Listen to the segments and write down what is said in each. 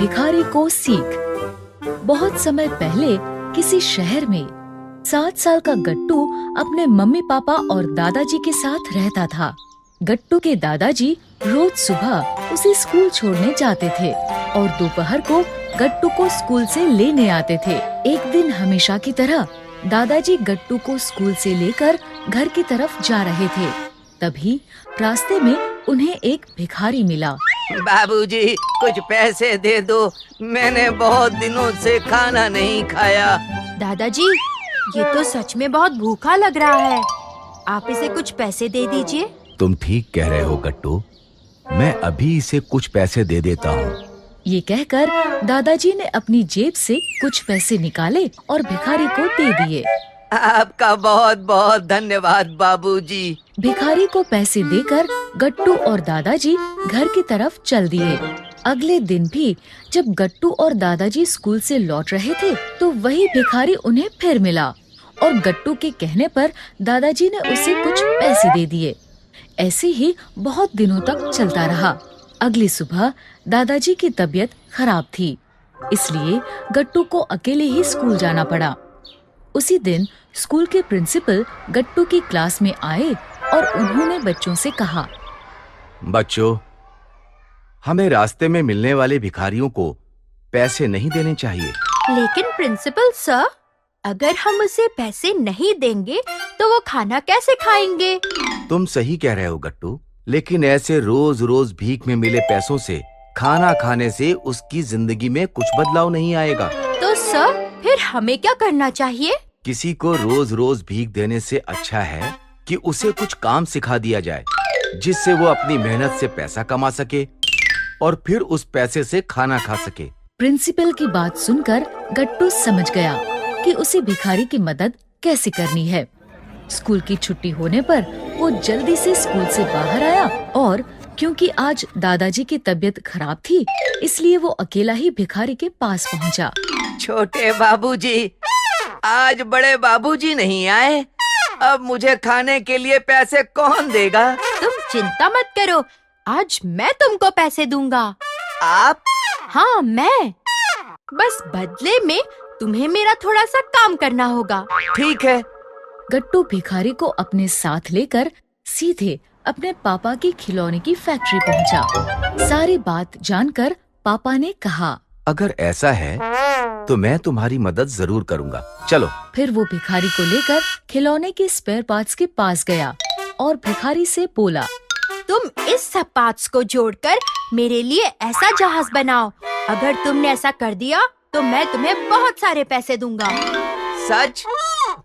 भिखारी को सीख। बहुत समय पहले किसी शहर में 7 साल का गट्टू अपने मम्मी पापा और दादाजी के साथ रहता था। गट्टू के दादाजी रोज सुबह उसे स्कूल छोड़ने जाते थे और दोपहर को गट्टू को स्कूल से लेने आते थे। एक दिन हमेशा की तरह दादाजी गट्टू को स्कूल से लेकर घर की तरफ जा रहे थे। तभी रास्ते में उन्हें एक भिखारी मिला। बाबूजी, कुछ पैसे दे दो, मैंने बहुत दिनों से खाना नहीं खाया। दादाजी, ये तो सच में बहुत भूखा लग रहा है, आप इसे कुछ पैसे दे दीजिए। तुम ठीक कह रहे हो गट्टू, मैं अभी इसे कुछ पैसे दे देता हूँ। ये कहकर दादाजी ने अपनी जेब से कुछ पैसे निकाले और भिखारी को दे दिए। आपका बहुत बहुत धन्यवाद बाबूजी। भिखारी को पैसे देकर गट्टू और दादाजी घर की तरफ चल दिए। अगले दिन भी जब गट्टू और दादाजी स्कूल से लौट रहे थे तो वही भिखारी उन्हें फिर मिला और गट्टू के कहने पर दादाजी ने उसे कुछ पैसे दे दिए। ऐसे ही बहुत दिनों तक चलता रहा। अगली सुबह दादाजी की तबीयत खराब थी, इसलिए गट्टू को अकेले ही स्कूल जाना पड़ा। उसी दिन स्कूल के प्रिंसिपल गट्टू की क्लास में आए और उन्होंने बच्चों से कहा, बच्चों, हमें रास्ते में मिलने वाले भिखारियों को पैसे नहीं देने चाहिए। लेकिन प्रिंसिपल सर, अगर हम उसे पैसे नहीं देंगे तो वो खाना कैसे खाएंगे? तुम सही कह रहे हो गट्टू, लेकिन ऐसे रोज रोज भीख में मिले पैसों से खाना खाने से उसकी जिंदगी में कुछ बदलाव नहीं आएगा। तो सर, फिर हमें क्या करना चाहिए? किसी को रोज रोज भीख देने से अच्छा है कि उसे कुछ काम सिखा दिया जाए, जिससे वो अपनी मेहनत से पैसा कमा सके और फिर उस पैसे से खाना खा सके। प्रिंसिपल की बात सुनकर गट्टू समझ गया कि उसे भिखारी की मदद कैसे करनी है। स्कूल की छुट्टी होने पर वो जल्दी से स्कूल से बाहर आया और क्योंकि आज दादाजी की तबीयत खराब थी, इसलिए वो अकेला ही भिखारी के पास पहुंचा। छोटे बाबूजी, आज बड़े बाबूजी नहीं आए, अब मुझे खाने के लिए पैसे कौन देगा? तुम चिंता मत करो, आज मैं तुमको पैसे दूंगा। आप? हाँ, मैं। बस बदले में तुम्हें मेरा थोड़ा सा काम करना होगा। ठीक है। गट्टू भिखारी को अपने साथ लेकर सीधे अपने पापा की खिलौने की फैक्ट्री पहुंचा। सारी बात जानकर पापा ने कहा, अगर ऐसा है तो मैं तुम्हारी मदद जरूर करूंगा, चलो। फिर वो भिखारी को लेकर खिलौने के स्पेयर पार्ट्स के पास गया और भिखारी से बोला, तुम इस सब पार्ट्स को जोड़कर मेरे लिए ऐसा जहाज बनाओ। अगर तुमने ऐसा कर दिया तो मैं तुम्हें बहुत सारे पैसे दूंगा। सच?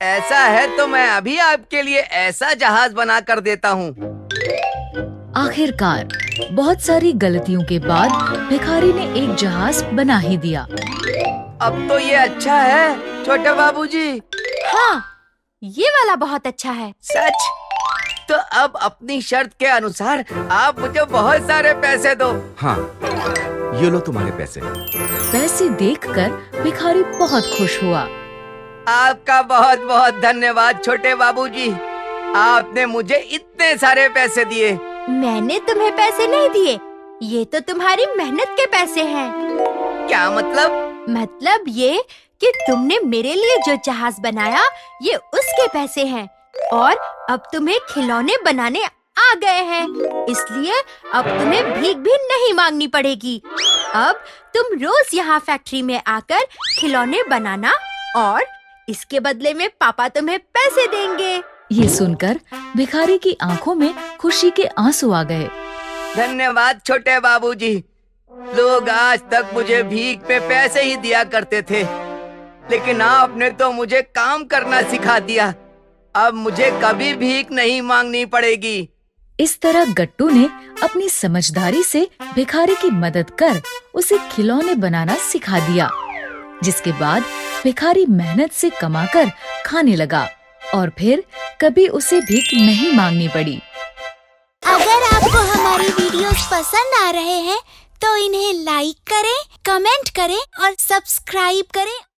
ऐसा है तो मैं अभी आपके लिए ऐसा जहाज बना कर देता हूँ। आखिरकार बहुत सारी गलतियों के बाद भिखारी ने एक जहाज बना ही दिया। अब तो ये अच्छा है छोटे बाबूजी। हाँ, ये वाला बहुत अच्छा है। सच? तो अब अपनी शर्त के अनुसार आप मुझे बहुत सारे पैसे दो। हाँ, ये लो तुम्हारे पैसे। पैसे देखकर भिखारी बहुत खुश हुआ। आपका बहुत बहुत धन्यवाद छोटे बाबूजी, आपने मुझे इतने सारे पैसे दिए। मैंने तुम्हें पैसे नहीं दिए, ये तो तुम्हारी मेहनत के पैसे हैं। क्या मतलब? मतलब ये कि तुमने मेरे लिए जो जहाज बनाया, ये उसके पैसे हैं और अब तुम्हें खिलौने बनाने आ गए हैं, इसलिए अब तुम्हें भीख भी नहीं मांगनी पड़ेगी। अब तुम रोज यहाँ फैक्ट्री में आकर खिलौने बनाना और इसके बदले में पापा तुम्हें पैसे देंगे। ये सुनकर भिखारी की आंखों में खुशी के आंसू आ गए। धन्यवाद छोटे बाबूजी, लोग आज तक मुझे भीख में पैसे ही दिया करते थे, लेकिन आपने तो मुझे काम करना सिखा दिया। अब मुझे कभी भीख नहीं मांगनी पड़ेगी। इस तरह गट्टू ने अपनी समझदारी से भिखारी की मदद कर उसे खिलौने बनाना सिखा दिया, जिसके बाद भिखारी मेहनत से कमाकर खाने लगा और फिर कभी उसे भीख नहीं मांगनी पड़ी। अगर आपको हमारी वीडियोस पसंद आ रहे हैं तो इन्हें लाइक करें, कमेंट करें और सब्सक्राइब करें।